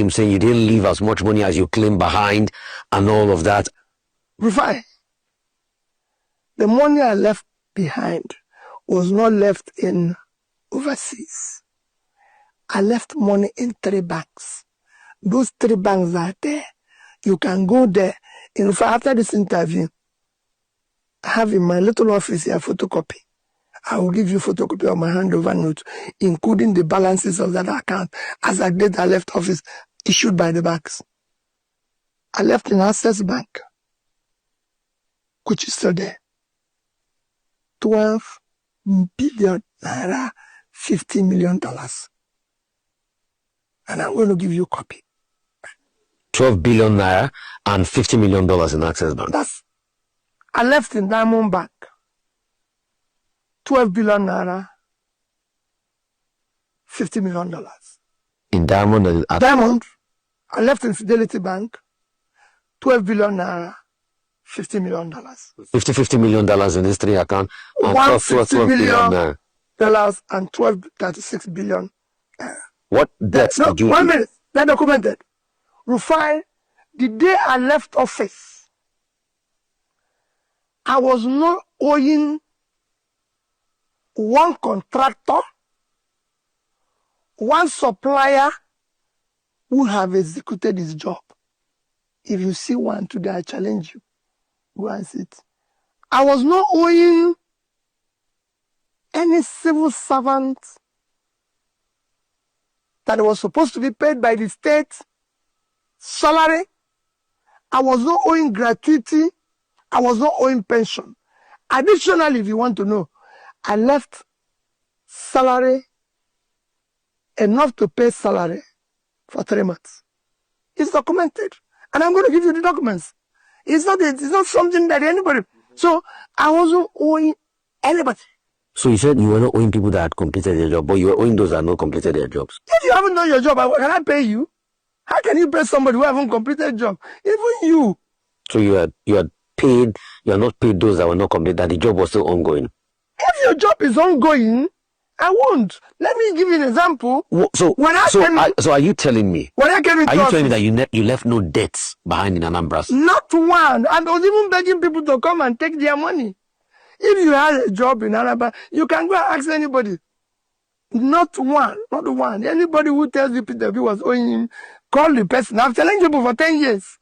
him saying you didn't leave as much money as you claimed behind and all of that. Rufai, the money I left behind was not left in overseas. I left money in 3 banks. Those 3 banks are there. You can go there. In fact, after this interview, I have in my little office here a photocopy. I will give you a photocopy of my handover note, including the balances of that account as at date I left office, issued by the banks. I left in Access Bank, which is still there. 12 billion naira, $50 million. And I'm going to give you a copy. 12 billion naira and $50 million in Access Bank. I left in Diamond Bank. 12 billion naira, $50 million. In Diamond? Diamond. I left in Fidelity Bank. 12 billion naira, $50 million. $50 million in these 3 accounts. And $150 million dollars and 36 billion. What debts did you? 1 minute. They're documented. Rufai, the day I left office, I was not owing one contractor, one supplier who have executed his job. If you see one today, I challenge you. Go and sit. I was not owing any civil servant that was supposed to be paid by the state salary. I was not owing gratuity. I was not owing pension. Additionally, if you want to know, I left salary enough to pay salary for 3 months. It's documented. And I'm going to give you the documents. It's not something that anybody. So I wasn't owing anybody. So you said you were not owing people that had completed their job, but you were owing those that had not completed their jobs. If you haven't done your job, can I pay you? How can you pay somebody who haven't completed job? Even you. So you had paid, you are not paid those that were not completed, that the job was still ongoing. If your job is ongoing, I won't. Let me give you an example. So are you telling me? When I came into Are you telling me that you left no debts behind in Anambra? Not one. I was even begging people to come and take their money. If you had a job in Anambra, you can go and ask anybody. Not one. Not one. Anybody who tells you Peter B was owing him, call the person. I've challenged people for 10 years.